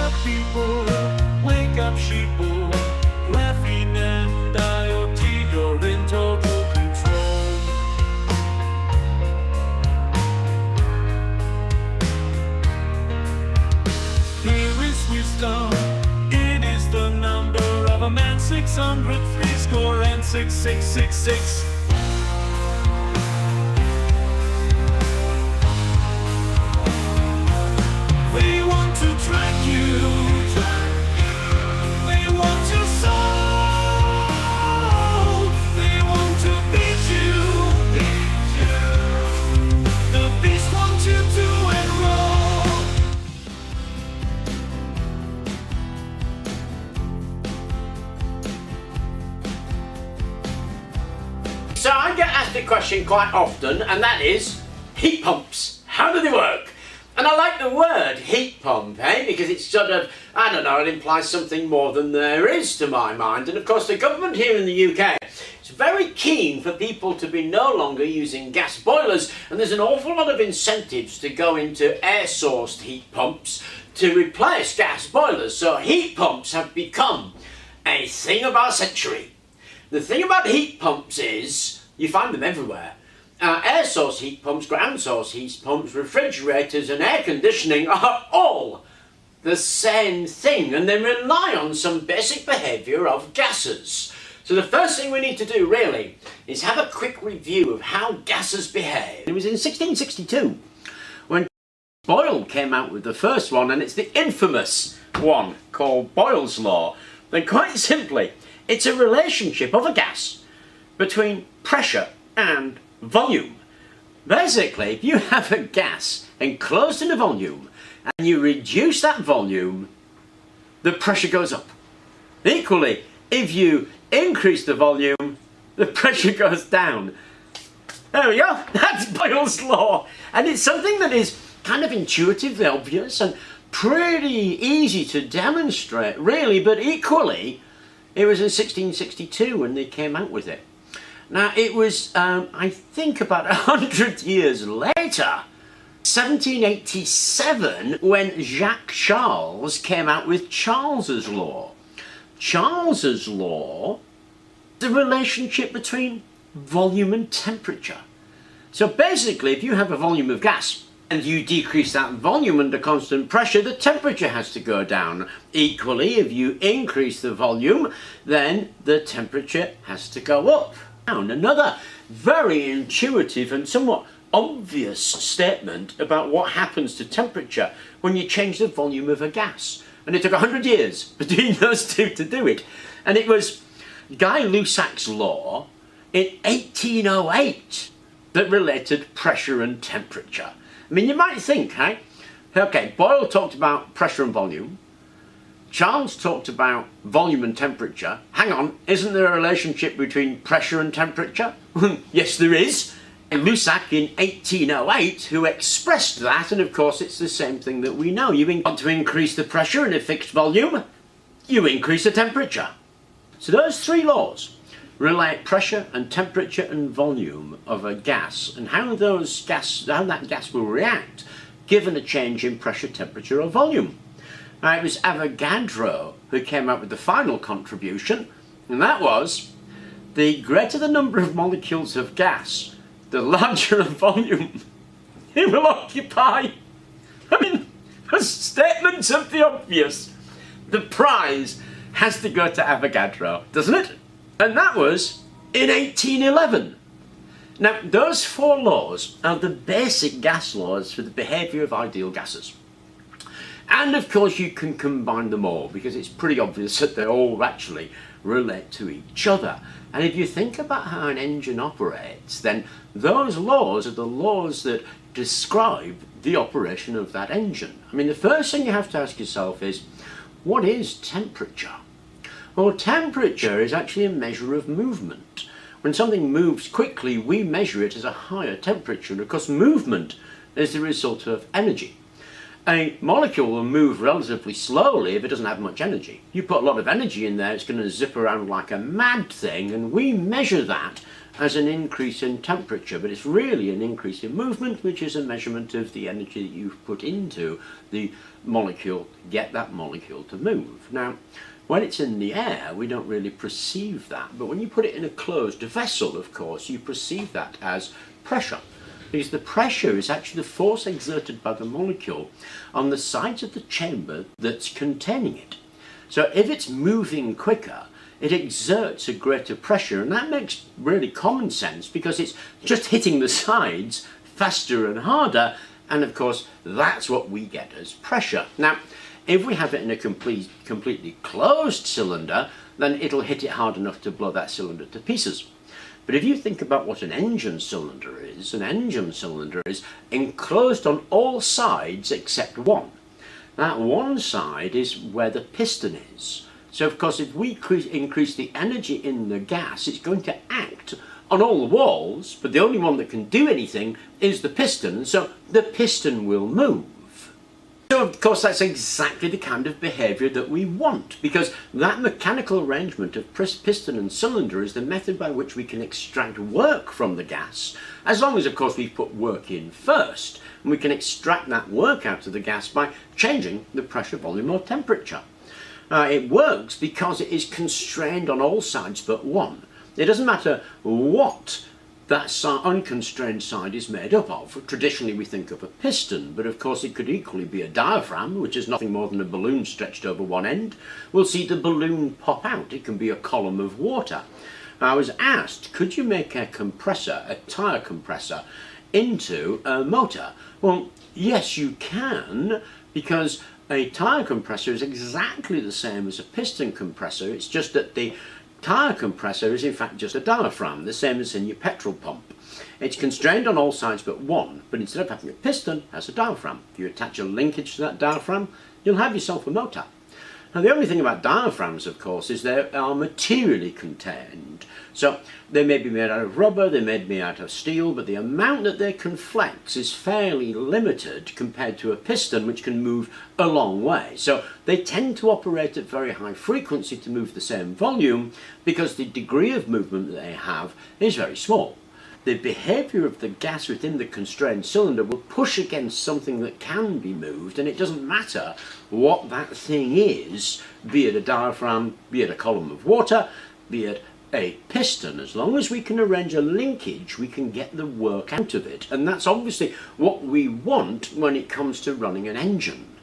up people, wake up sheeple. Graphene and IoT, you're in total control. Here is wisdom, it is the number of a man, 603 score and 6666. They want to track you, they want to solve, they want to beat you, the beast wants you to enroll. So I get asked a question quite often, and that is, heat pumps, how do they work? And I like the word heat pump, because it's sort of, I don't know, it implies something more than there is to my mind. And of course the government here in the UK is very keen for people to be no longer using gas boilers, and there's an awful lot of incentives to go into air-sourced heat pumps to replace gas boilers. So heat pumps have become a thing of our century. The thing about heat pumps is you find them everywhere. Air source heat pumps, ground source heat pumps, refrigerators and air conditioning are all the same thing, and they rely on some basic behaviour of gases. So the first thing we need to do really is have a quick review of how gases behave. It was in 1662 when Boyle came out with the first one, and it's the infamous one called Boyle's Law. Then quite simply, it's a relationship of a gas between pressure and volume. Basically, if you have a gas enclosed in a volume and you reduce that volume, the pressure goes up. Equally, if you increase the volume, the pressure goes down. There we go, that's Boyle's Law. And it's something that is kind of intuitively obvious and pretty easy to demonstrate, really, but equally, it was in 1662 when they came out with it. Now it was, I think about 100 years later, 1787, when Jacques Charles came out with Charles's Law. Charles's Law, the relationship between volume and temperature. So basically, if you have a volume of gas and you decrease that volume under constant pressure, the temperature has to go down. Equally, if you increase the volume, then the temperature has to go up. Another very intuitive and somewhat obvious statement about what happens to temperature when you change the volume of a gas. And it took 100 years between those two to do it. And it was Guy Lussac's law in 1808 that related pressure and temperature. I mean, you might think, hey, okay, Boyle talked about pressure and volume. Charles talked about volume and temperature. Hang on, isn't there a relationship between pressure and temperature? Yes, there is. And Lussac in 1808 who expressed that, and of course it's the same thing that we know. You want to increase the pressure in a fixed volume, you increase the temperature. So those three laws relate pressure and temperature and volume of a gas, and how that gas will react given a change in pressure, temperature or volume. Now, it was Avogadro who came up with the final contribution, and that was the greater the number of molecules of gas, the larger the volume it will occupy. I mean, a statement of the obvious. The prize has to go to Avogadro, doesn't it? And that was in 1811. Now, those four laws are the basic gas laws for the behaviour of ideal gases. And of course you can combine them all because it's pretty obvious that they all actually relate to each other. And if you think about how an engine operates, then those laws are the laws that describe the operation of that engine. I mean, the first thing you have to ask yourself is, what is temperature? Well, temperature is actually a measure of movement. When something moves quickly, we measure it as a higher temperature, and of course movement is the result of energy. A molecule will move relatively slowly if it doesn't have much energy. You put a lot of energy in there, it's going to zip around like a mad thing, and we measure that as an increase in temperature, but it's really an increase in movement, which is a measurement of the energy that you've put into the molecule to get that molecule to move. Now, when it's in the air, we don't really perceive that, but when you put it in a closed vessel, of course, you perceive that as pressure. Because the pressure is actually the force exerted by the molecule on the sides of the chamber that's containing it. So if it's moving quicker, it exerts a greater pressure, and that makes really common sense because it's just hitting the sides faster and harder, and of course that's what we get as pressure. Now, if we have it in a completely closed cylinder, then it'll hit it hard enough to blow that cylinder to pieces. But if you think about what an engine cylinder is enclosed on all sides except one. That one side is where the piston is. So of course if we increase the energy in the gas, it's going to act on all the walls, but the only one that can do anything is the piston, so the piston will move. So of course that's exactly the kind of behaviour that we want, because that mechanical arrangement of piston and cylinder is the method by which we can extract work from the gas, as long as of course we put work in first, and we can extract that work out of the gas by changing the pressure, volume or temperature. It works because it is constrained on all sides but one. It doesn't matter what that unconstrained side is made up of. Traditionally we think of a piston, but of course it could equally be a diaphragm, which is nothing more than a balloon stretched over one end. We'll see the balloon pop out. It can be a column of water. I was asked, could you make a compressor, a tyre compressor, into a motor? Well, yes you can, because a tyre compressor is exactly the same as a piston compressor. It's just that the tyre compressor is in fact just a diaphragm, the same as in your petrol pump. It's constrained on all sides but one, but instead of having a piston, it has a diaphragm. If you attach a linkage to that diaphragm, you'll have yourself a motor. Now the only thing about diaphragms, of course, is they are materially contained. So they may be made out of rubber, they may be out of steel, but the amount that they can flex is fairly limited compared to a piston, which can move a long way. So they tend to operate at very high frequency to move the same volume, because the degree of movement that they have is very small. The behaviour of the gas within the constrained cylinder will push against something that can be moved, and it doesn't matter what that thing is, be it a diaphragm, be it a column of water, be it a piston. As long as we can arrange a linkage, we can get the work out of it, and that's obviously what we want when it comes to running an engine.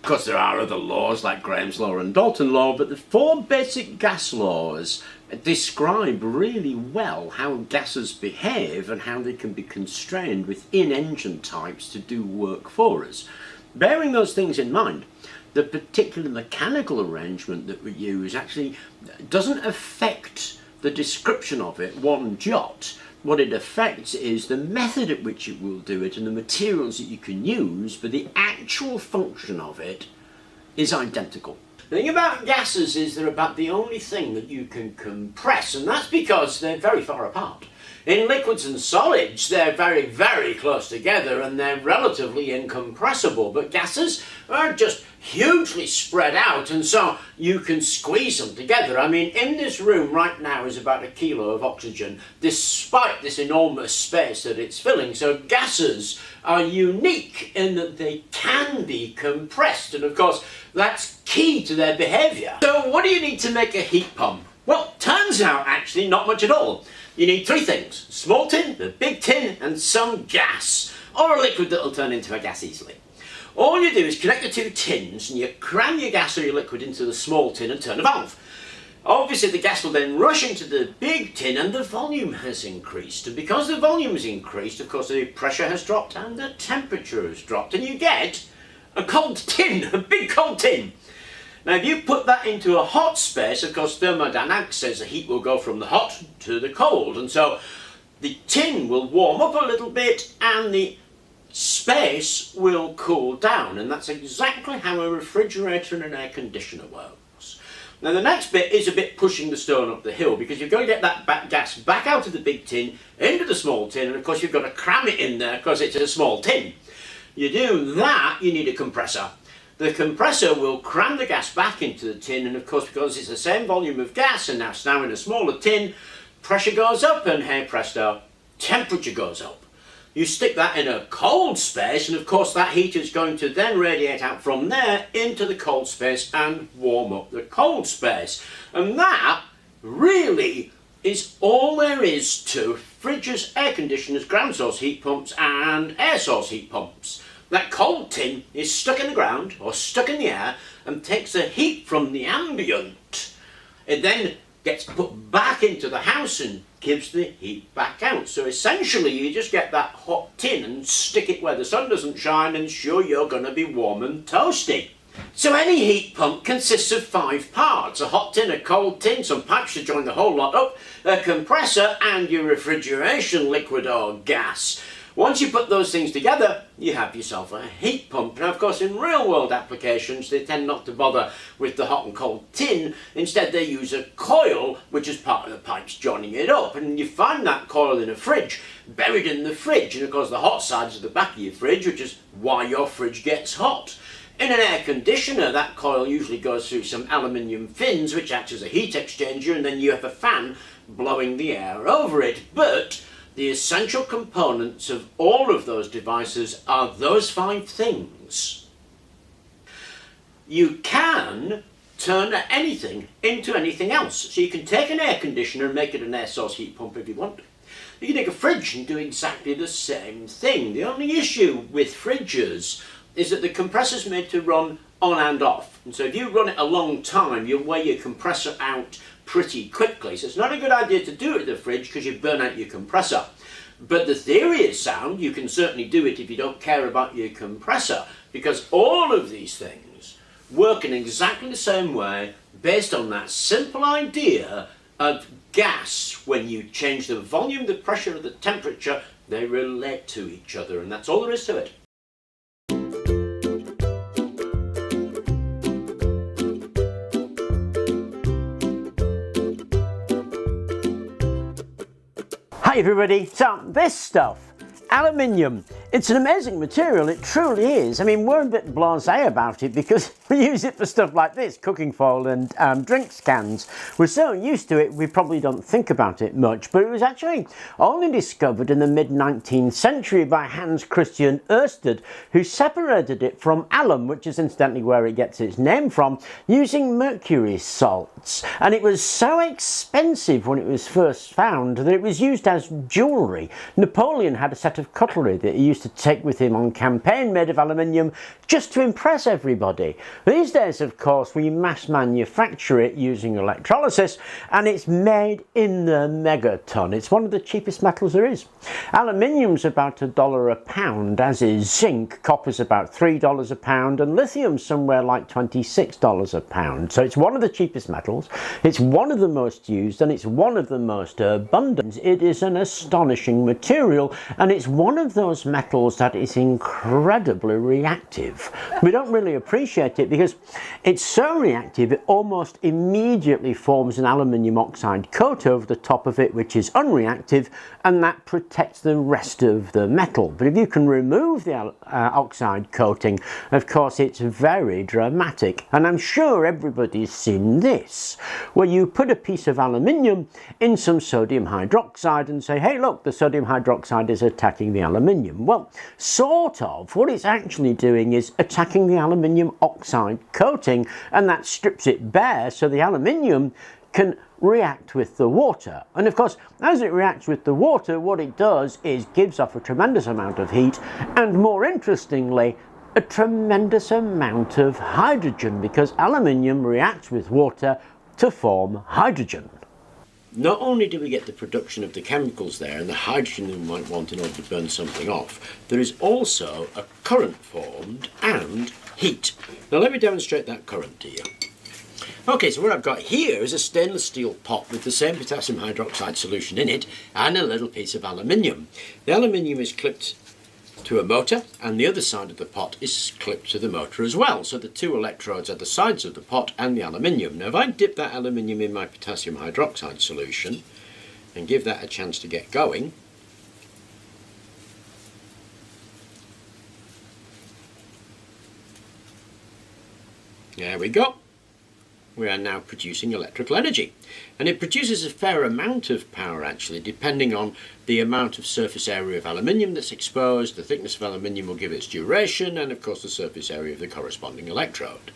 Of course there are other laws like Graham's law and Dalton law, but the four basic gas laws describe really well how gases behave and how they can be constrained within engine types to do work for us. Bearing those things in mind, the particular mechanical arrangement that we use actually doesn't affect the description of it one jot. What it affects is the method at which it will do it and the materials that you can use, but the actual function of it is identical. The thing about gases is they're about the only thing that you can compress, and that's because they're very far apart. In liquids and solids, they're very, very close together and they're relatively incompressible, but gases are just hugely spread out, and so you can squeeze them together. I mean, in this room right now is about 1 kilo of oxygen, despite this enormous space that it's filling. So gases are unique in that they can be compressed, and of course that's key to their behaviour. So what do you need to make a heat pump? Well, turns out actually not much at all. You need 3 things: a small tin, a big tin, and some gas, or a liquid that will turn into a gas easily. All you do is connect the 2 tins and you cram your gas or your liquid into the small tin and turn a valve. Obviously the gas will then rush into the big tin and the volume has increased, and because the volume has increased, of course the pressure has dropped and the temperature has dropped, and you get a cold tin, a big cold tin. Now if you put that into a hot space, of course thermodynamics says the heat will go from the hot to the cold, and so the tin will warm up a little bit and the space will cool down, and that's exactly how a refrigerator and an air conditioner works. Now the next bit is a bit pushing the stone up the hill, because you've got to get that gas back out of the big tin into the small tin, and of course you've got to cram it in there because it's a small tin. You do that, you need a compressor. The compressor will cram the gas back into the tin, and of course because it's the same volume of gas and now it's now in a smaller tin, pressure goes up and hey presto, temperature goes up. You stick that in a cold space and of course that heat is going to then radiate out from there into the cold space and warm up the cold space. And that really is all there is to fridges, air conditioners, ground source heat pumps and air source heat pumps. That cold tin is stuck in the ground or stuck in the air and takes the heat from the ambient. It then gets put back into the house and gives the heat back out. So essentially you just get that hot tin and stick it where the sun doesn't shine and sure you're going to be warm and toasty. So any heat pump consists of 5 parts: a hot tin, a cold tin, some pipes to join the whole lot up, a compressor and your refrigeration liquid or gas. Once you put those things together, you have yourself a heat pump. Now, of course, in real-world applications, they tend not to bother with the hot and cold tin. Instead, they use a coil, which is part of the pipes joining it up. And you find that coil in a fridge, buried in the fridge. And, of course, the hot side is at the back of your fridge, which is why your fridge gets hot. In an air conditioner, that coil usually goes through some aluminium fins, which acts as a heat exchanger, and then you have a fan blowing the air over it. But the essential components of all of those devices are those 5 things. You can turn anything into anything else. So you can take an air conditioner and make it an air source heat pump if you want. You can take a fridge and do exactly the same thing. The only issue with fridges is that the compressor's made to run on and off. And so if you run it a long time, you'll wear your compressor out pretty quickly. So it's not a good idea to do it in the fridge because you burn out your compressor. But the theory is sound. You can certainly do it if you don't care about your compressor, because all of these things work in exactly the same way based on that simple idea of gas. When you change the volume, the pressure, or the temperature, they relate to each other, and that's all there is to it. Hi everybody, so this stuff, aluminium, it's an amazing material, it truly is. I mean, we're a bit blasé about it because we use it for stuff like this, cooking foil and drinks cans. We're so used to it, we probably don't think about it much, but it was actually only discovered in the mid-19th century by Hans Christian Ørsted, who separated it from alum, which is incidentally where it gets its name from, using mercury salts. And it was so expensive when it was first found that it was used as jewellery. Napoleon had a set of cutlery that he used to take with him on campaign made of aluminium just to impress everybody. These days, of course, we mass manufacture it using electrolysis and it's made in the megaton. It's one of the cheapest metals there is. Aluminium's about $1 a pound, as is zinc. Copper's about $3 a pound and lithium's somewhere like $26 a pound. So it's one of the cheapest metals, it's one of the most used and it's one of the most abundant. It is an astonishing material and it's one of those metals that is incredibly reactive. We don't really appreciate it because it's so reactive it almost immediately forms an aluminium oxide coat over the top of it, which is unreactive, and that protects the rest of the metal. But if you can remove the oxide coating, of course it's very dramatic. And I'm sure everybody's seen this, where you put a piece of aluminium in some sodium hydroxide and say, hey look, the sodium hydroxide is attacking the aluminium. Well, sort of. What it's actually doing is attacking the aluminium oxide coating, and that strips it bare so the aluminium can react with the water. And of course, as it reacts with the water, what it does is gives off a tremendous amount of heat and, more interestingly, a tremendous amount of hydrogen, because aluminium reacts with water to form hydrogen. Not only do we get the production of the chemicals there and the hydrogen we might want in order to burn something off, there is also a current formed and heat. Now let me demonstrate that current to you. Okay, so what I've got here is a stainless steel pot with the same potassium hydroxide solution in it and a little piece of aluminium. The aluminium is clipped to a motor and the other side of the pot is clipped to the motor as well. So the 2 electrodes are the sides of the pot and the aluminium. Now if I dip that aluminium in my potassium hydroxide solution and give that a chance to get going, there we go. we are now producing electrical energy. And it produces a fair amount of power actually, depending on the amount of surface area of aluminium that's exposed. The thickness of aluminium will give its duration, and of course the surface area of the corresponding electrode.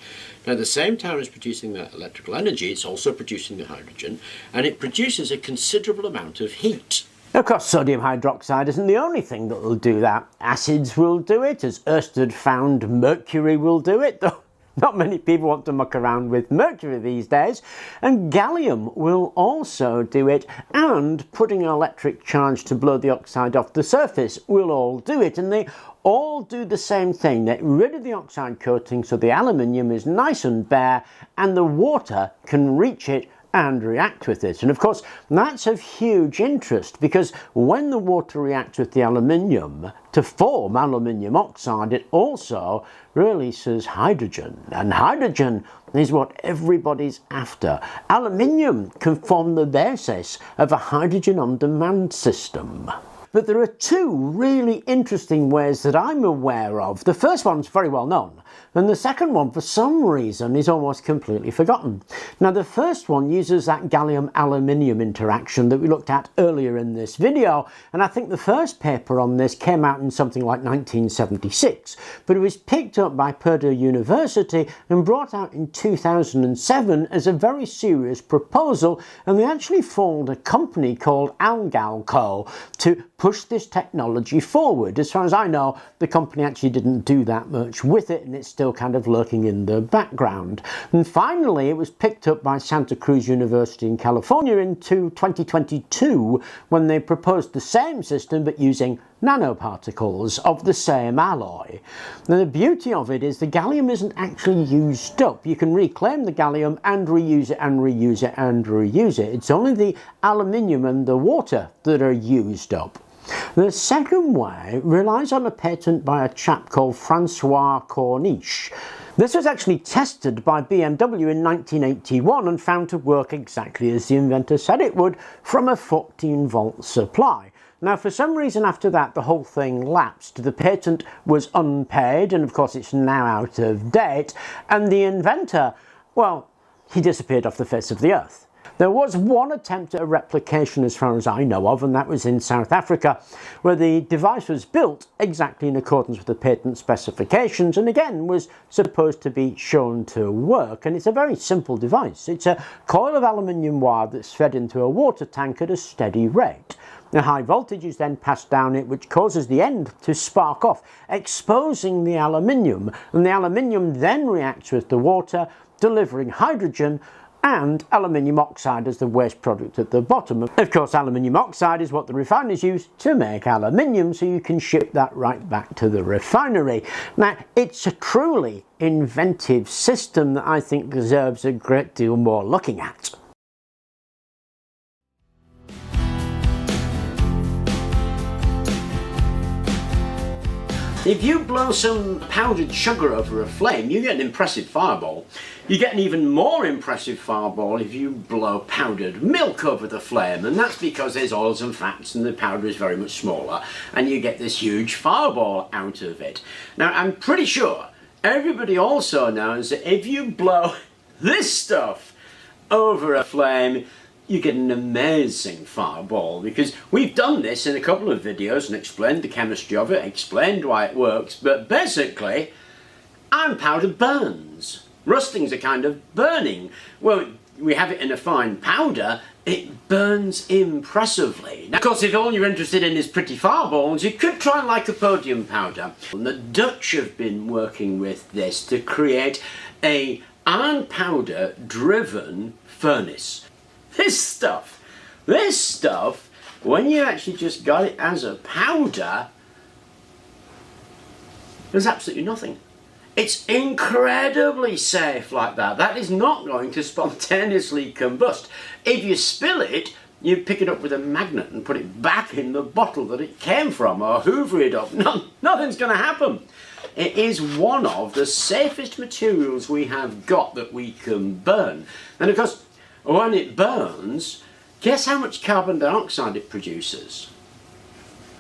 Now at the same time as producing that electrical energy, it's also producing the hydrogen, and it produces a considerable amount of heat. Of course, sodium hydroxide isn't the only thing that will do that. Acids will do it, as Ørsted found mercury will do it, though not many people want to muck around with mercury these days. And gallium will also do it, and putting an electric charge to blow the oxide off the surface will all do it. And they all do the same thing. Get rid of the oxide coating so the aluminium is nice and bare and the water can reach it and react with it. And of course that's of huge interest, because when the water reacts with the aluminium to form aluminium oxide, it also releases hydrogen, and hydrogen is what everybody's after. Aluminium can form the basis of a hydrogen on demand system. But there are two really interesting ways that I'm aware of. The first one's very well known, and the second one for some reason is almost completely forgotten. Now the first one uses that gallium-aluminium interaction that we looked at earlier in this video, and I think the first paper on this came out in something like 1976, but it was picked up by Purdue University and brought out in 2007 as a very serious proposal, and they actually formed a company called Algalco to push this technology forward. As far as I know, the company actually didn't do that much with it, and it's still kind of lurking in the background. And finally it was picked up by Santa Cruz University in California in 2022 when they proposed the same system but using nanoparticles of the same alloy. Now the beauty of it is the gallium isn't actually used up. You can reclaim the gallium and reuse it and reuse it and reuse it. It's only the aluminium and the water that are used up. The second way relies on a patent by a chap called Francois Corniche. This was actually tested by BMW in 1981 and found to work exactly as the inventor said it would from a 14-volt supply. Now for some reason after that the whole thing lapsed. The patent was unpaid, and of course it's now out of date, and the inventor, well, he disappeared off the face of the earth. There was one attempt at a replication as far as I know of, and that was in South Africa, where the device was built exactly in accordance with the patent specifications and again was supposed to be shown to work. And it's a very simple device. It's a coil of aluminium wire that's fed into a water tank at a steady rate. The high voltage is then passed down it, which causes the end to spark off, exposing the aluminium, and the aluminium then reacts with the water, delivering hydrogen and aluminium oxide as the waste product at the bottom. Of course, aluminium oxide is what the refiners use to make aluminium, so you can ship that right back to the refinery. Now, it's a truly inventive system that I think deserves a great deal more looking at. If you blow some powdered sugar over a flame, you get an impressive fireball. You get an even more impressive fireball if you blow powdered milk over the flame, and that's because there's oils and fats and the powder is very much smaller, and you get this huge fireball out of it. Now I'm pretty sure everybody also knows that if you blow this stuff over a flame, you get an amazing fireball, because we've done this in a couple of videos and explained the chemistry of it, explained why it works, but basically iron powder burns. Rusting's a kind of burning. Well, we have it in a fine powder, it burns impressively. Now, of course, if all you're interested in is pretty fireballs, you could try lycopodium powder. And the Dutch have been working with this to create a iron powder driven furnace. This stuff, when you actually just got it as a powder, there's absolutely nothing. It's incredibly safe like that. That is not going to spontaneously combust. If you spill it, you pick it up with a magnet and put it back in the bottle that it came from, or hoover it up. Nothing's going to happen. It is one of the safest materials we have got that we can burn. And of course, when it burns, guess how much carbon dioxide it produces?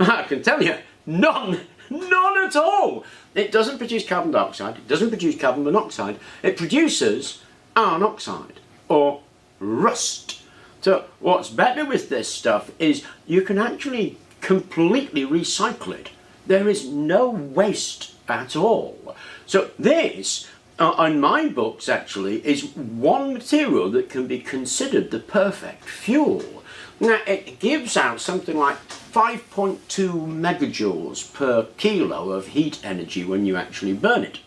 I can tell you, none at all. It doesn't produce carbon dioxide, it doesn't produce carbon monoxide, it produces iron oxide or rust. So what's better with this stuff is you can actually completely recycle it. There is no waste at all. So this, on my books actually, is one material that can be considered the perfect fuel. Now it gives out something like 5.2 megajoules per kilo of heat energy when you actually burn it.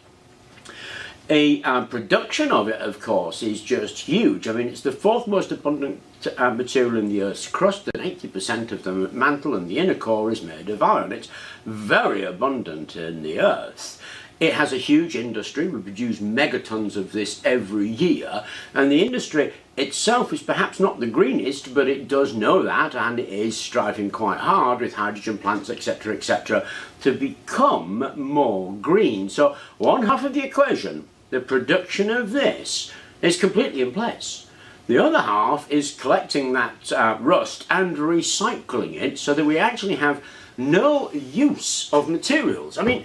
A production of it, of course, is just huge. I mean, it's the fourth most abundant material in the Earth's crust, and 80% of the mantle and the inner core is made of iron. It's very abundant in the Earth. It has a huge industry. We produce megatons of this every year, and the industry itself is perhaps not the greenest, but it does know that, and it is striving quite hard with hydrogen plants, etc., to become more green. So one half of the equation, the production of this, is completely in place. The other half is collecting that rust and recycling it so that we actually have no use of materials. I mean,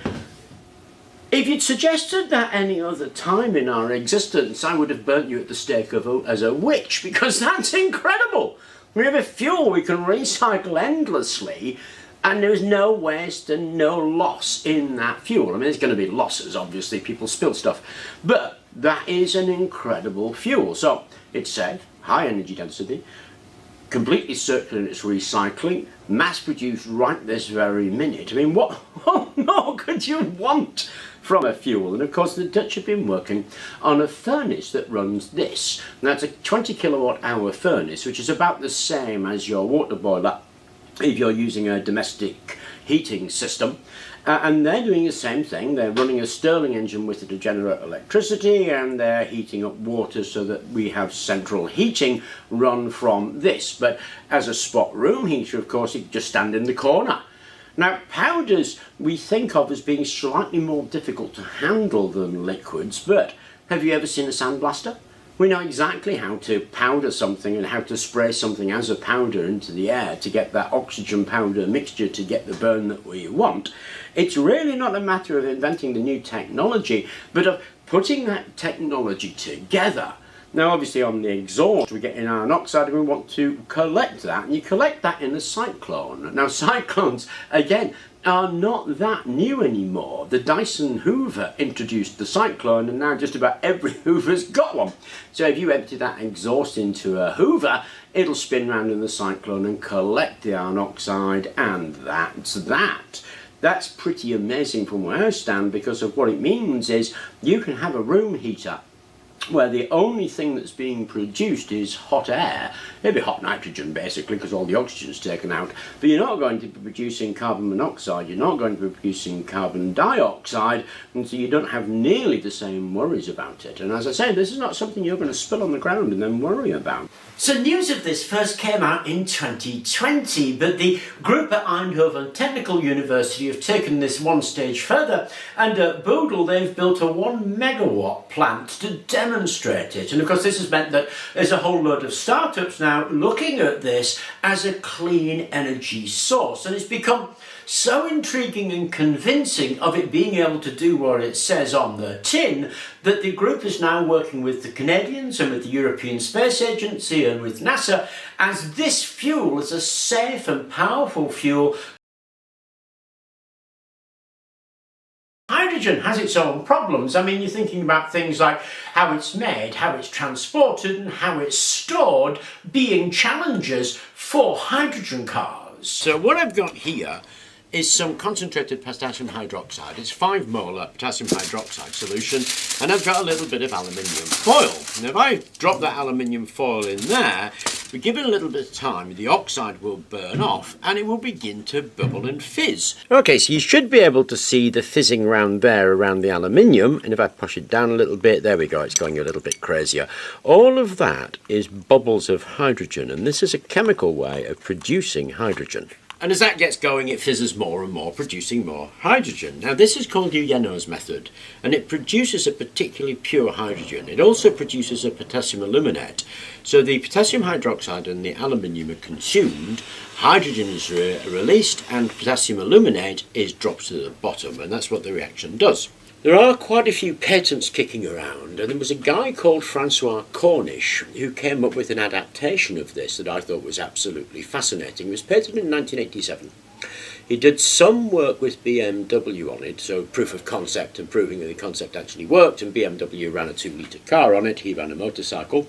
if you'd suggested that any other time in our existence, I would have burnt you at the stake as a witch, because that's incredible. We have a fuel we can recycle endlessly, and there's no waste and no loss in that fuel. I mean, there's going to be losses, obviously, people spill stuff, but that is an incredible fuel. So it's said, high energy density, completely circular in its recycling, mass produced right this very minute. I mean, what more could you want from a fuel? And of course the Dutch have been working on a furnace that runs this. And that's a 20 kilowatt hour furnace, which is about the same as your water boiler if you're using a domestic heating system. And they're doing the same thing. They're running a Stirling engine with it to generate electricity, and they're heating up water so that we have central heating run from this. But as a spot room heater, of course, you just stand in the corner. Now, powders we think of as being slightly more difficult to handle than liquids, but have you ever seen a sandblaster? We know exactly how to powder something and how to spray something as a powder into the air to get that oxygen powder mixture to get the burn that we want. It's really not a matter of inventing the new technology, but of putting that technology together. Now, obviously on the exhaust we get in iron oxide, and we want to collect that, and you collect that in a cyclone. Now, cyclones, again, are not that new anymore. The Dyson Hoover introduced the cyclone, and now just about every Hoover's got one. So if you empty that exhaust into a Hoover, it'll spin round in the cyclone and collect the iron oxide, and that's that. That's pretty amazing from where I stand, because of what it means is you can have a room heater where the only thing that's being produced is hot air. It'll be hot nitrogen basically, because all the oxygen's taken out, but you're not going to be producing carbon monoxide, you're not going to be producing carbon dioxide, and so you don't have nearly the same worries about it. And as I say, this is not something you're going to spill on the ground and then worry about. So news of this first came out in 2020, but the group at Eindhoven Technical University have taken this one stage further, and at Poudre they've built a 1 megawatt plant to demonstrate it. And of course this has meant that there's a whole load of startups now looking at this as a clean energy source, and it's become so intriguing and convincing of it being able to do what it says on the tin that the group is now working with the Canadians and with the European Space Agency and with NASA as this fuel is a safe and powerful fuel. Hydrogen has its own problems. I mean, you're thinking about things like how it's made, how it's transported, and how it's stored being challenges for hydrogen cars. So what I've got here is some concentrated potassium hydroxide. It's 5 molar potassium hydroxide solution, and I've got a little bit of aluminium foil. Now if I drop that aluminium foil in there, we give it a little bit of time, the oxide will burn off and it will begin to bubble and fizz. Okay, so you should be able to see the fizzing around there around the aluminium, and if I push it down a little bit, there we go, it's going a little bit crazier. All of that is bubbles of hydrogen, and this is a chemical way of producing hydrogen. And as that gets going, it fizzes more and more, producing more hydrogen. Now this is called Uyeno's method, and it produces a particularly pure hydrogen. It also produces a potassium aluminate. So the potassium hydroxide and the aluminium are consumed, hydrogen is released, and potassium aluminate is dropped to the bottom, and that's what the reaction does. There are quite a few patents kicking around, and there was a guy called Francois Cornish who came up with an adaptation of this that I thought was absolutely fascinating. It was patented in 1987. He did some work with BMW on it, so proof of concept and proving that the concept actually worked, and BMW ran a 2-litre car on it, he ran a motorcycle,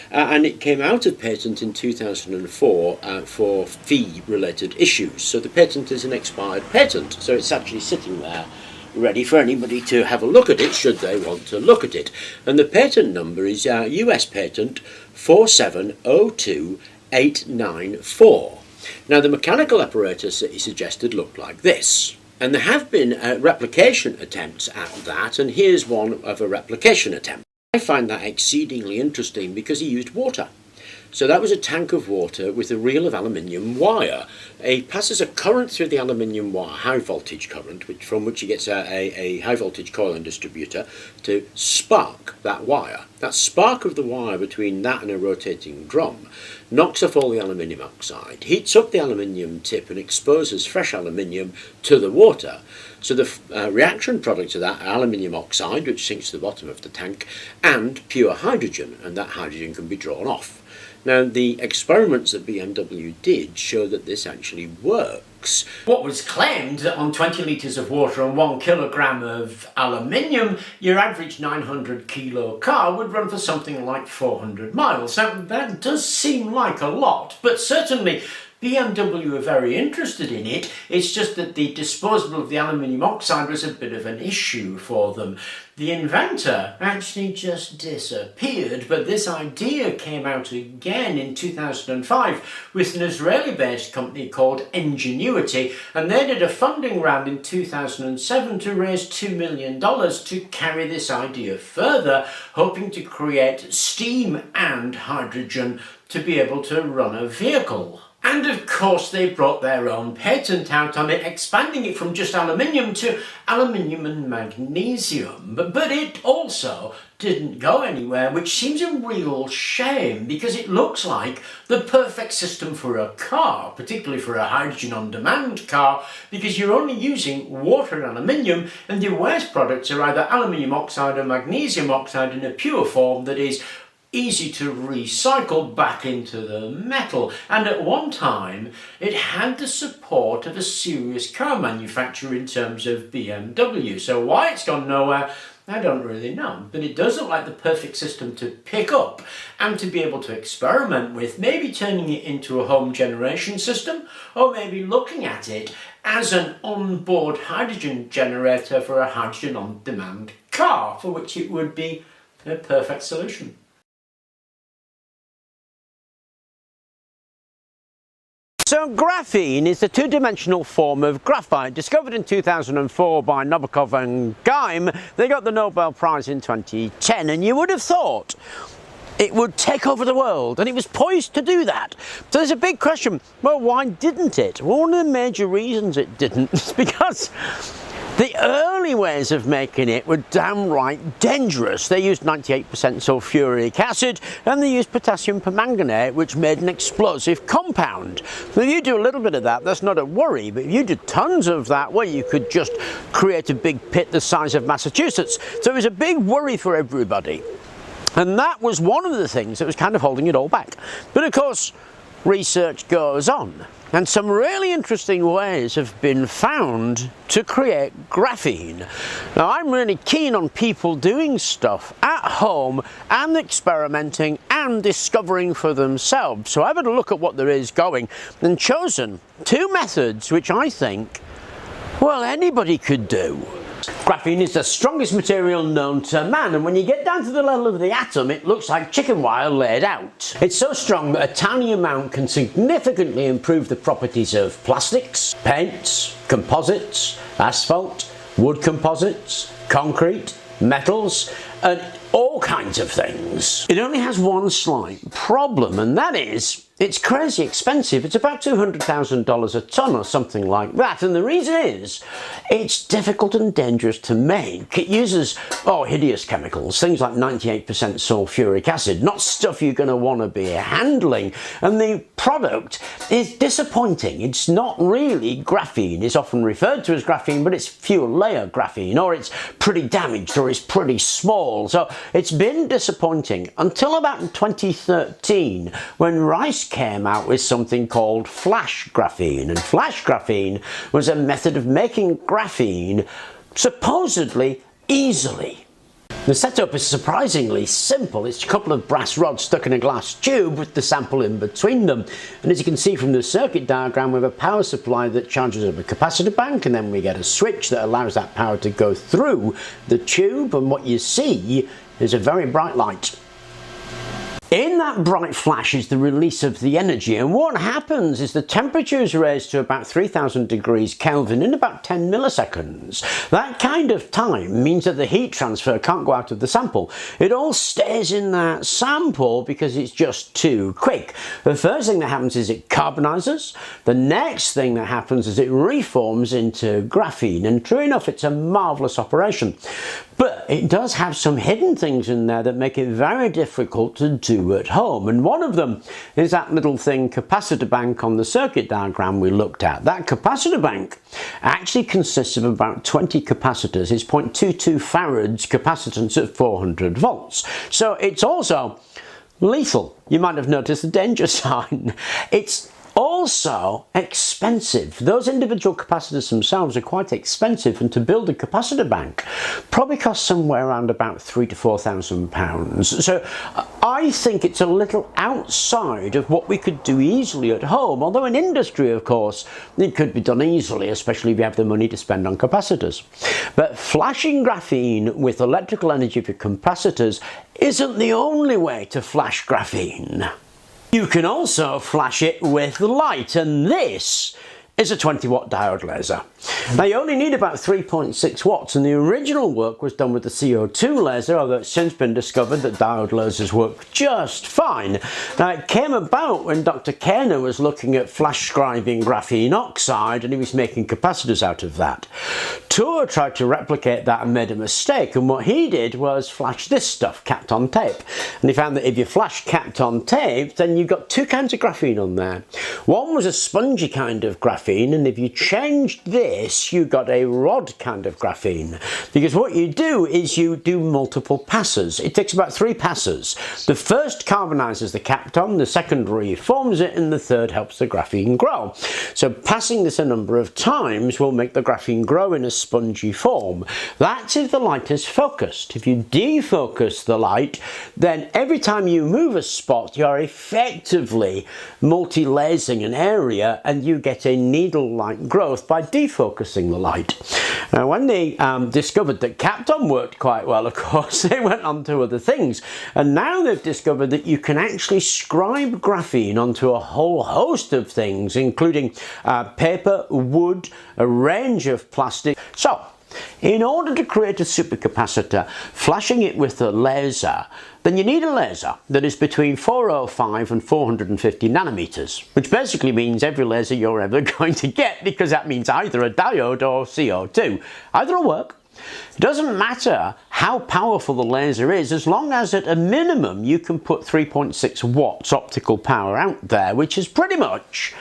and it came out of patent in 2004 for fee-related issues. So the patent is an expired patent, so it's actually sitting there ready for anybody to have a look at it should they want to look at it. And the patent number is US patent 4702894. Now the mechanical apparatus that he suggested looked like this. And there have been replication attempts at that, and here's one of a replication attempt. I find that exceedingly interesting because he used water. So that was a tank of water with a reel of aluminium wire. He passes a current through the aluminium wire, high voltage current, from which he gets a high voltage coil and distributor to spark that wire. That spark of the wire between that and a rotating drum knocks off all the aluminium oxide, heats up the aluminium tip and exposes fresh aluminium to the water. So the reaction product of that, aluminium oxide, which sinks to the bottom of the tank, and pure hydrogen, and that hydrogen can be drawn off. Now, the experiments that BMW did show that this actually works. What was claimed that on 20 litres of water and 1 kilogram of aluminium, your average 900 kilo car would run for something like 400 miles. Now, that does seem like a lot, but certainly BMW are very interested in it. It's just that the disposal of the aluminium oxide was a bit of an issue for them. The inventor actually just disappeared, but this idea came out again in 2005 with an Israeli-based company called Ingenuity, and they did a funding round in 2007 to raise $2 million to carry this idea further, hoping to create steam and hydrogen to be able to run a vehicle. And of course they brought their own patent out on it, expanding it from just aluminium to aluminium and magnesium. But it also didn't go anywhere, which seems a real shame because it looks like the perfect system for a car, particularly for a hydrogen on demand car, because you're only using water and aluminium, and your waste products are either aluminium oxide or magnesium oxide in a pure form that is easy to recycle back into the metal. And at one time it had the support of a serious car manufacturer in terms of BMW. So why it's gone nowhere, I don't really know, but it does look like the perfect system to pick up and to be able to experiment with, maybe turning it into a home generation system, or maybe looking at it as an onboard hydrogen generator for a hydrogen on demand car, for which it would be a perfect solution. So graphene is the two-dimensional form of graphite discovered in 2004 by Novikov and Geim. They got the Nobel Prize in 2010, and you would have thought it would take over the world, and it was poised to do that. So there's a big question, well, why didn't it? Well, one of the major reasons it didn't is because the early ways of making it were downright dangerous. They used 98% sulfuric acid and they used potassium permanganate, which made an explosive compound. So if you do a little bit of that, that's not a worry, but if you did tons of that, well, you could just create a big pit the size of Massachusetts. So it was a big worry for everybody. And that was one of the things that was kind of holding it all back. But of course, research goes on, and some really interesting ways have been found to create graphene. Now, I'm really keen on people doing stuff at home and experimenting and discovering for themselves. So I've had a look at what there is going and chosen two methods which I think, well, anybody could do. Graphene is the strongest material known to man, and when you get down to the level of the atom, it looks like chicken wire laid out. It's so strong that a tiny amount can significantly improve the properties of plastics, paints, composites, asphalt, wood composites, concrete, metals, and all kinds of things. It only has one slight problem, and that is it's crazy expensive. It's about $200,000 a tonne or something like that, and the reason is it's difficult and dangerous to make. It uses hideous chemicals, things like 98% sulfuric acid, not stuff you're going to want to be handling, and the product is disappointing. It's not really graphene. It's often referred to as graphene, but it's fewer layer graphene, or it's pretty damaged, or it's pretty small. So it's been disappointing until about 2013 when Rice came out with something called flash graphene, and flash graphene was a method of making graphene supposedly easily. The setup is surprisingly simple. It's a couple of brass rods stuck in a glass tube with the sample in between them, and as you can see from the circuit diagram, we have a power supply that charges up a capacitor bank, and then we get a switch that allows that power to go through the tube, and what you see is a very bright light. In that bright flash is the release of the energy, and what happens is the temperature is raised to about 3000 degrees Kelvin in about 10 milliseconds. That kind of time means that the heat transfer can't go out of the sample. It all stays in that sample because it's just too quick. The first thing that happens is it carbonizes. The next thing that happens is it reforms into graphene, and true enough, it's a marvelous operation. But it does have some hidden things in there that make it very difficult to do at home, and one of them is that little thing capacitor bank on the circuit diagram we looked at. That capacitor bank actually consists of about 20 capacitors. It's 0.22 farads capacitance at 400 volts. So it's also lethal. You might have noticed the danger sign. It's also expensive. Those individual capacitors themselves are quite expensive, and to build a capacitor bank probably costs somewhere around about £3,000 to £4,000. So I think it's a little outside of what we could do easily at home, although in industry, of course, it could be done easily, especially if you have the money to spend on capacitors. But flashing graphene with electrical energy for capacitors isn't the only way to flash graphene. You can also flash it with light, and this is a 20-watt diode laser. Now you only need about 3.6 watts, and the original work was done with the CO2 laser, although it's since been discovered that diode lasers work just fine. Now it came about when Dr. Kerner was looking at flash scribing graphene oxide, and he was making capacitors out of that. Tour tried to replicate that and made a mistake, and what he did was flash this stuff capped on tape, and he found that if you flash capped on tape, then you've got two kinds of graphene on there. One was a spongy kind of graphene, and if you changed this, you got a rod kind of graphene, because what you do is you do multiple passes. It takes about 3 passes. The first carbonizes the Kapton, the second reforms it, and the third helps the graphene grow. So passing this a number of times will make the graphene grow in a spongy form. That's if the light is focused. If you defocus the light, then every time you move a spot, you're effectively multi-lasing an area, and you get a needle-like growth by defocusing the light. Now, when they discovered that Kapton worked quite well, of course, they went on to other things, and now they've discovered that you can actually scribe graphene onto a whole host of things, including paper, wood, a range of plastic. So in order to create a supercapacitor, flashing it with a laser, then you need a laser that is between 405 and 450 nanometers, which basically means every laser you're ever going to get, because that means either a diode or CO2. Either will work. It doesn't matter how powerful the laser is, as long as at a minimum you can put 3.6 watts optical power out there, which is pretty much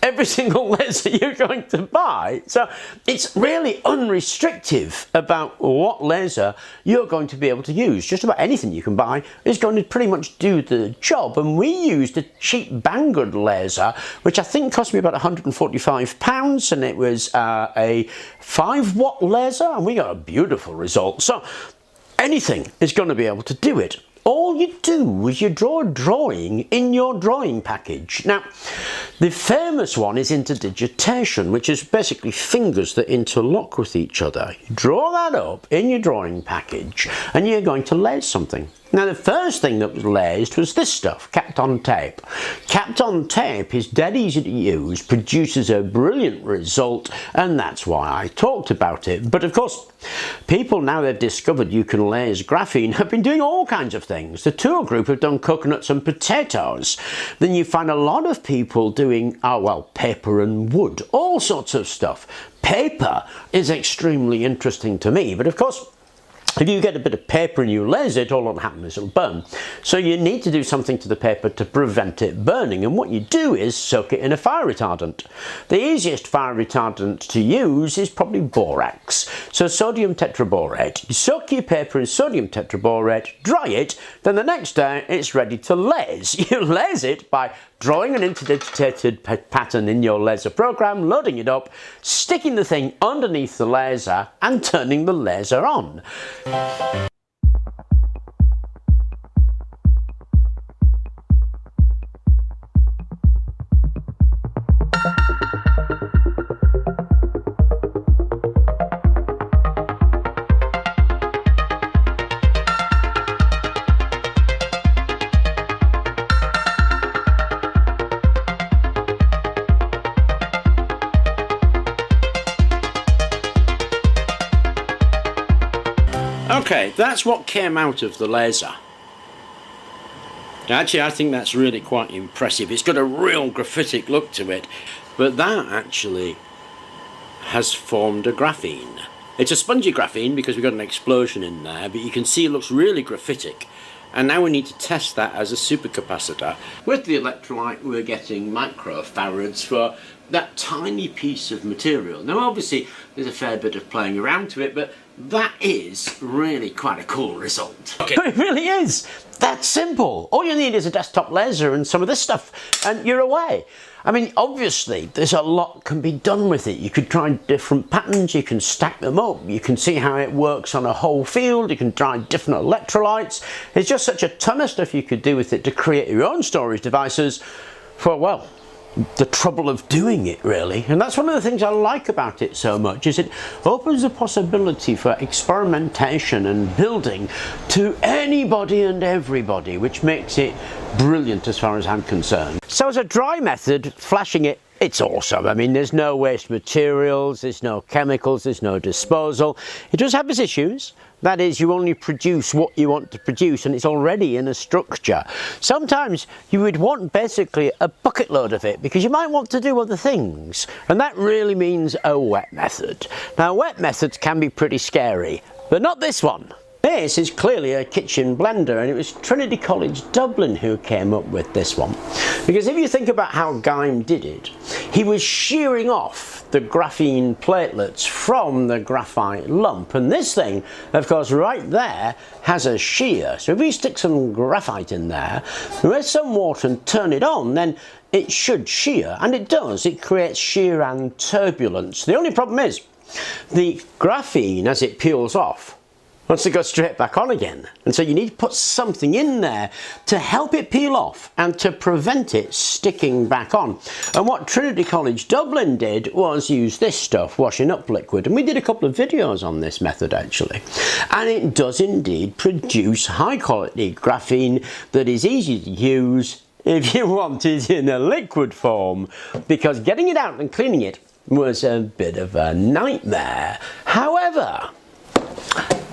every single laser you're going to buy. So it's really unrestrictive about what laser you're going to be able to use. Just about anything you can buy is going to pretty much do the job. And we used a cheap Banggood laser, which I think cost me about £145, and it was a 5-watt laser, and we got a beautiful result. So anything is going to be able to do it. All you do is you draw a drawing in your drawing package. Now, the famous one is interdigitation, which is basically fingers that interlock with each other. You draw that up in your drawing package, and you're going to lase something. Now the first thing that was lased was this stuff, Kapton tape. Kapton tape is dead easy to use, produces a brilliant result, and that's why I talked about it. But of course, people, now they've discovered you can lase graphene, have been doing all kinds of things. The tour group have done coconuts and potatoes. Then you find a lot of people doing, paper and wood, all sorts of stuff. Paper is extremely interesting to me, but of course, if you get a bit of paper and you lase it, all that'll happen is it'll burn. So you need to do something to the paper to prevent it burning, and what you do is soak it in a fire retardant. The easiest fire retardant to use is probably borax. So sodium tetraborate. You soak your paper in sodium tetraborate, dry it, then the next day it's ready to lase. You lase it by drawing an interdictated pattern in your laser program, loading it up, sticking the thing underneath the laser and turning the laser on. Okay, that's what came out of the laser. Actually, I think that's really quite impressive. It's got a real graphitic look to it, but that actually has formed a graphene. It's a spongy graphene because we've got an explosion in there, but you can see it looks really graphitic. And now we need to test that as a supercapacitor. With the electrolyte, we're getting microfarads for that tiny piece of material. Now obviously there's a fair bit of playing around to it, but that is really quite a cool result. Okay. It really is. That's simple. All you need is a desktop laser and some of this stuff and you're away. I mean, obviously there's a lot can be done with it. You could try different patterns, you can stack them up, you can see how it works on a whole field, you can try different electrolytes. There's just such a ton of stuff you could do with it to create your own storage devices for, well, the trouble of doing it, really. And that's one of the things I like about it so much, is it opens the possibility for experimentation and building to anybody and everybody, which makes it brilliant as far as I'm concerned. So as a dry method, flashing it, it's awesome. I mean, there's no waste materials, there's no chemicals, there's no disposal. It does have its issues. That is, you only produce what you want to produce and it's already in a structure. Sometimes you would want basically a bucket load of it because you might want to do other things. And that really means a wet method. Now, wet methods can be pretty scary, but not this one. This is clearly a kitchen blender, and it was Trinity College Dublin who came up with this one. Because if you think about how Geim did it, he was shearing off the graphene platelets from the graphite lump, and this thing, of course, right there has a shear. So if we stick some graphite in there, with some water and turn it on, then it should shear, and it does. It creates shear and turbulence. The only problem is the graphene, as it peels off, wants to go straight back on again, and so you need to put something in there to help it peel off and to prevent it sticking back on. And what Trinity College Dublin did was use this stuff, washing up liquid, and we did a couple of videos on this method actually, and it does indeed produce high quality graphene that is easy to use if you want it in a liquid form, because getting it out and cleaning it was a bit of a nightmare. However,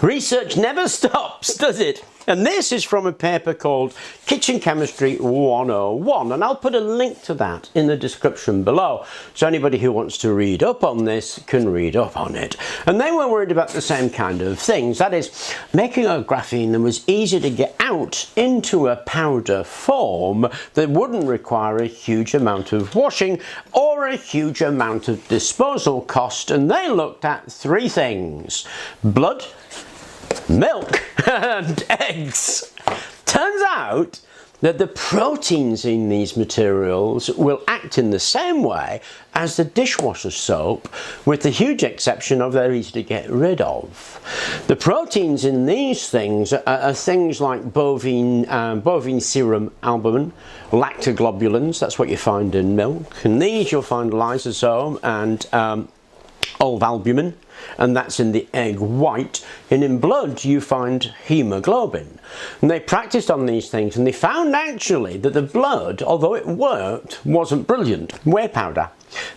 research never stops, does it? And this is from a paper called Kitchen Chemistry 101, and I'll put a link to that in the description below, so anybody who wants to read up on this can read up on it. And they were worried about the same kind of things, that is, making a graphene that was easy to get out into a powder form that wouldn't require a huge amount of washing or a huge amount of disposal cost, and they looked at three things: blood, milk and eggs. Turns out that the proteins in these materials will act in the same way as the dishwasher soap, with the huge exception of they're easy to get rid of. The proteins in these things are things like bovine serum albumin, lactoglobulins, that's what you find in milk, and these you'll find lysosome and of albumin, and that's in the egg white, and in blood you find hemoglobin. And they practiced on these things, and they found actually that the blood, although it worked, wasn't brilliant. Whey powder.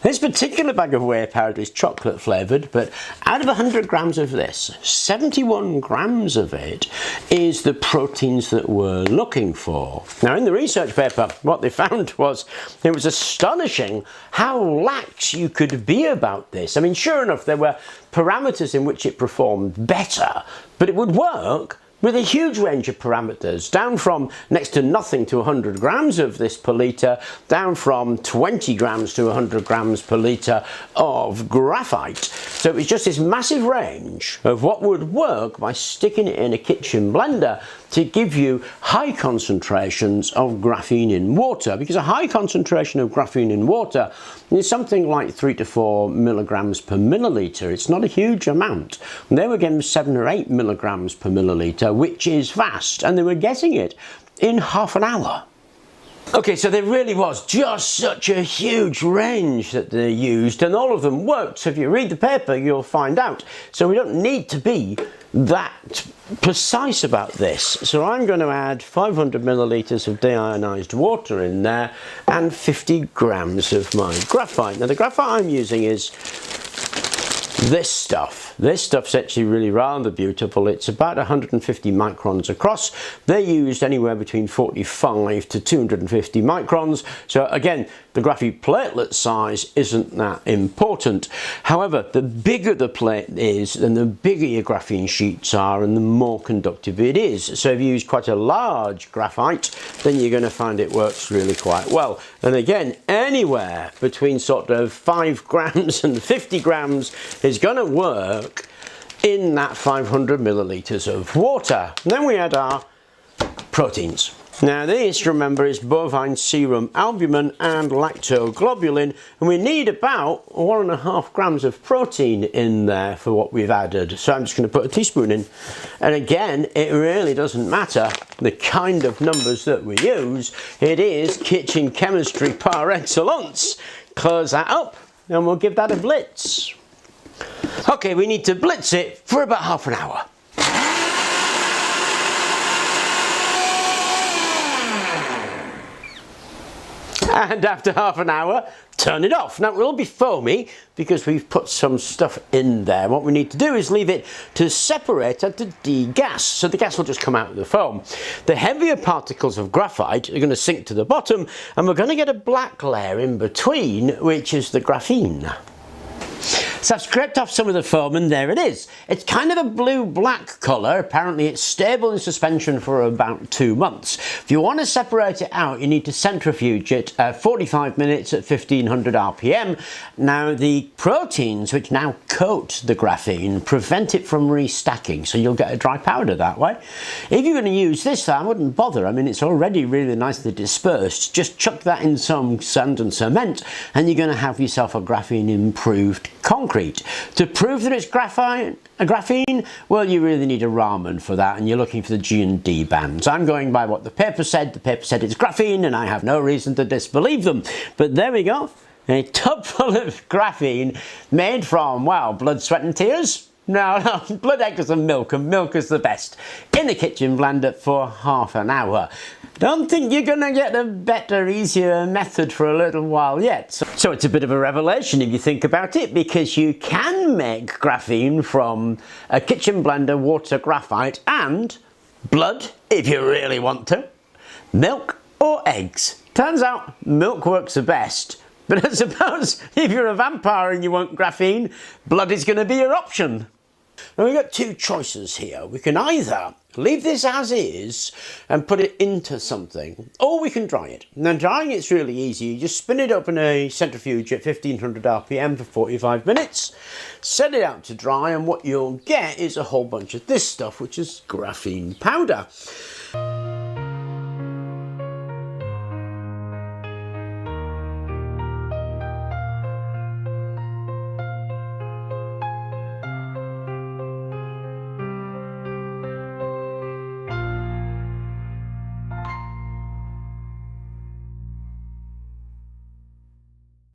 This particular bag of whey powder is chocolate flavoured, but out of 100 grams of this, 71 grams of it is the proteins that we're looking for. Now in the research paper, what they found was, it was astonishing how lax you could be about this. I mean, sure enough, there were parameters in which it performed better, but it would work with a huge range of parameters, down from next to nothing to 100 grams of this per litre, down from 20 grams to 100 grams per litre of graphite. So it was just this massive range of what would work by sticking it in a kitchen blender to give you high concentrations of graphene in water, because a high concentration of graphene in water is something like 3 to 4 milligrams per milliliter. It's not a huge amount. And they were getting 7 or 8 milligrams per milliliter, which is fast, and they were getting it in half an hour. Okay, so there really was just such a huge range that they used, and all of them worked. So if you read the paper, you'll find out. So we don't need to be that precise about this. So I'm going to add 500 millilitres of deionized water in there and 50 grams of my graphite. Now the graphite I'm using is this stuff. This stuff's actually really rather beautiful. It's about 150 microns across. They used anywhere between 45 to 250 microns. So again, the graphite platelet size isn't that important. However, the bigger the plate is, then the bigger your graphene sheets are and the more conductive it is. So if you use quite a large graphite, then you're going to find it works really quite well. And again, anywhere between sort of 5 grams and 50 grams is going to work in that 500 millilitres of water. And then we add our proteins. Now this, remember, is bovine serum albumin and lactoglobulin, and we need about 1.5 grams of protein in there for what we've added. So I'm just going to put a teaspoon in, and again, it really doesn't matter the kind of numbers that we use. It is kitchen chemistry par excellence. Close that up and we'll give that a blitz. Okay, we need to blitz it for about half an hour. And after half an hour, turn it off. Now it will be foamy because we've put some stuff in there. What we need to do is leave it to separate and to degas, so the gas will just come out of the foam. The heavier particles of graphite are going to sink to the bottom, and we're going to get a black layer in between, which is the graphene. So I've scraped off some of the foam, and there it is. It's kind of a blue-black colour. Apparently it's stable in suspension for about 2 months. If you want to separate it out, you need to centrifuge it 45 minutes at 1500 RPM. Now the proteins which now coat the graphene prevent it from restacking, so you'll get a dry powder that way. If you're going to use this, I wouldn't bother. I mean, it's already really nicely dispersed. Just chuck that in some sand and cement, and you're going to have yourself a graphene improved concrete. To prove that it's graphene, well, you really need a Raman for that, and you're looking for the G and D bands. I'm going by what the paper said. The paper said it's graphene, and I have no reason to disbelieve them. But there we go, a tub full of graphene made from, well, blood, sweat and tears. No, blood, eggs and milk is the best. In the kitchen blender for half an hour. Don't think you're going to get a better, easier method for a little while yet. So it's a bit of a revelation if you think about it, because you can make graphene from a kitchen blender, water, graphite and blood if you really want to, milk or eggs. Turns out milk works the best. But I suppose if you're a vampire and you want graphene, blood is going to be your option. Now we've got two choices here. We can either leave this as is and put it into something, or we can dry it. Now drying it's really easy. You just spin it up in a centrifuge at 1500 RPM for 45 minutes, set it out to dry, and what you'll get is a whole bunch of this stuff, which is graphene powder.